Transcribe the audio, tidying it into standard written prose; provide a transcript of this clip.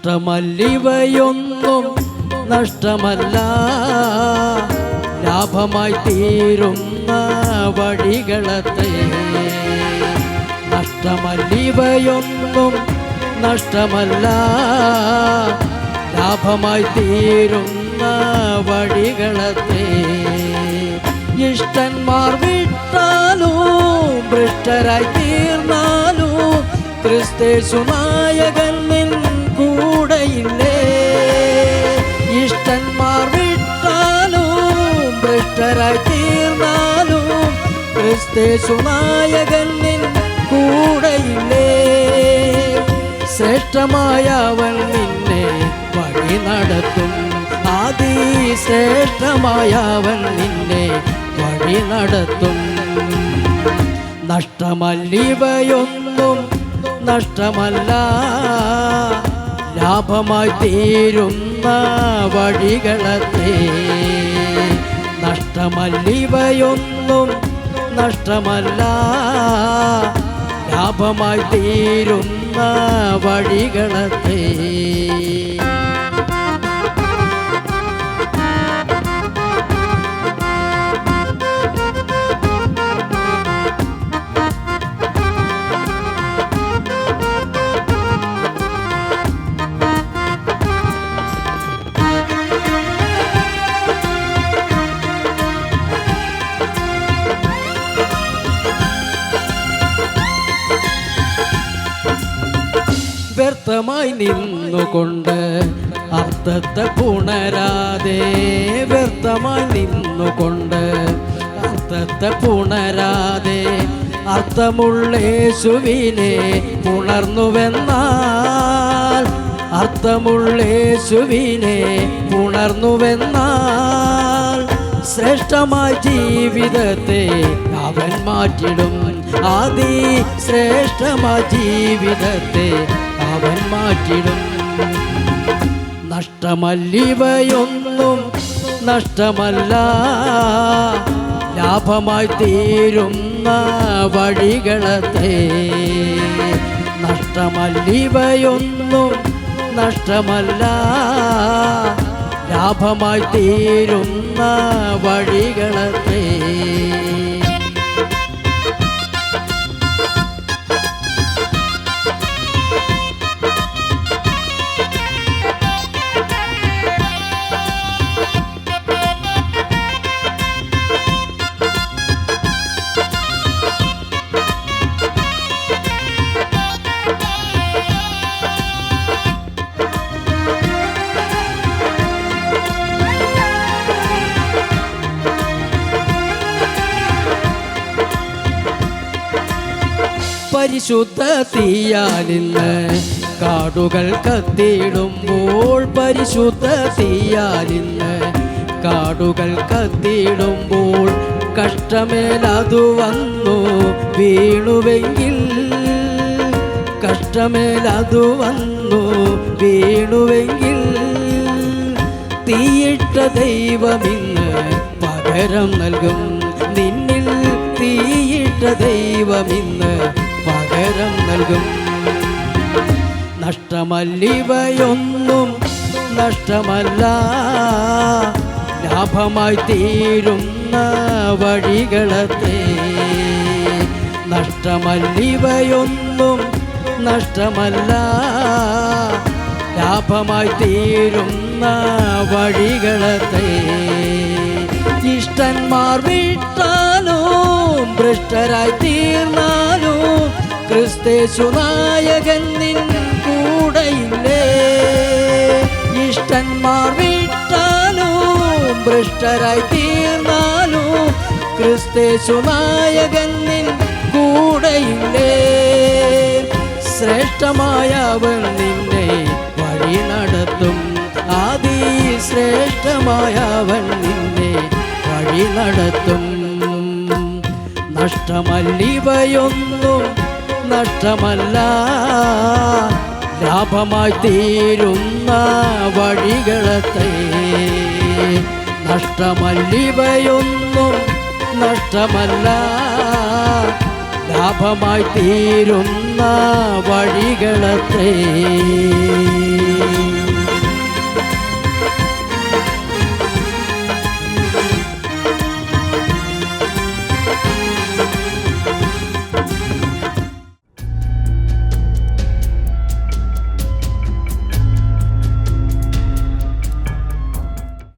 നഷ്ടമല്ലിവയൊന്നും നഷ്ടമല്ല, ലാഭമായി തീരുന്ന വഴികളത്രേ. നഷ്ടമല്ലിവയൊന്നും നഷ്ടമല്ല, ലാഭമായി തീരുന്ന വഴികളത്രേ. ഇഷ്ടന്മാർ വിട്ടാലും ഭ്രഷ്ടരായി തീർന്നാലും ക്രിസ്തേശു നായകൻ നിൻ കൂടെയില്ലേ. ഇഷ്ടന്മാർ വിട്ടാലും ഭ്രഷ്ടരായി തീർന്നാലും ക്രിസ്തേശു നായകൻ നിൻ കൂടെയില്ലേ. ശ്രേഷ്ഠമായവൻ നിന്നെ വഴി നടത്തും, അതിശ്രേഷ്ഠമായവൻ നിന്നെ വഴി നടത്തും. നഷ്ടമല്ലിവയൊന്നും നഷ്ടമല്ല, ലാഭമായി തീരുന്ന വഴികളത്രേ. നഷ്ടമല്ലിവയൊന്നും നഷ്ടമല്ല, ലാഭമായി തീരുന്ന വഴികളത്രേ. വ്യർത്ഥമായി നിന്നുകൊണ്ട് അർത്ഥത്തെ പുണരാതെ, വ്യർത്ഥമായി നിന്നുകൊണ്ട് അർത്ഥത്തെ പുണരാതെ അർത്ഥമുള്ള യേശുവിനെ പുണർന്നുവെന്നാൽ, അർത്ഥമുള്ള യേശുവിനെ പുണർന്നുവെന്നാൽ ശ്രേഷ്ഠമായ ജീവിതത്തെ അവൻ മാറ്റിടും. അതിശ്രേഷ്ഠമായ ജീവിതത്തെ അവൻ മാറ്റിടും. നഷ്ടമല്ലിവയൊന്നും നഷ്ടമല്ല, ലാഭമായി തീരുന്ന വഴികളത്രേ. നഷ്ടമല്ലിവയൊന്നും നഷ്ടമല്ല, ലാഭമായി തീരുന്ന വഴികളത്രേ. പരിശുദ്ധ തീയാലിന്ന് കാടുകൾ കത്തിയിടുമ്പോൾ, പരിശുദ്ധ തീയാലിന്ന് കാടുകൾ കത്തിയിടുമ്പോൾ കഷ്ടമേലതു വന്നു വീണുവെങ്കിൽ, കഷ്ടമേലതു വന്നു വീണുവെങ്കിൽ തീയിട്ട ദൈവമിന്ന് പകരം നൽകും. നിന്നിൽ തീയിട്ട ദൈവമിന്ന് പകരം നൽകും. നഷ്ടമല്ലിവയൊന്നും നഷ്ടമല്ല, ലാഭമായി തീരുന്ന വഴികളത്രേ. നഷ്ടമല്ലിവയൊന്നും നഷ്ടമല്ല, ലാഭമായി തീരുന്ന വഴികളത്രേ. ഇഷ്ടന്മാർ വിട്ടാലും ഭ്രഷ്ടരായി തീർന്നാലും ക്രിസ്തേശു നായകൻ നിൻ കൂടെയില്ലേ. ഇഷ്ടന്മാർ വിട്ടാലും ഭ്രഷ്ടരായി തീർന്നാലും ക്രിസ്തേശു നായകൻ നിൻ കൂടെയില്ലേ. ശ്രേഷ്ഠമായവൻ നിന്നെ വഴി നടത്തും, അതിശ്രേഷ്ഠമായവൻ നിന്നെ വഴി നടത്തും. നഷ്ടമല്ലിവയൊന്നും നഷ്ടമല്ല, ലാഭമായി തീരുന്ന വഴികളത്രേ. നഷ്ടമല്ലിവയൊന്നും നഷ്ടമല്ല, ലാഭമായി തീരുന്ന വഴികളത്രേ.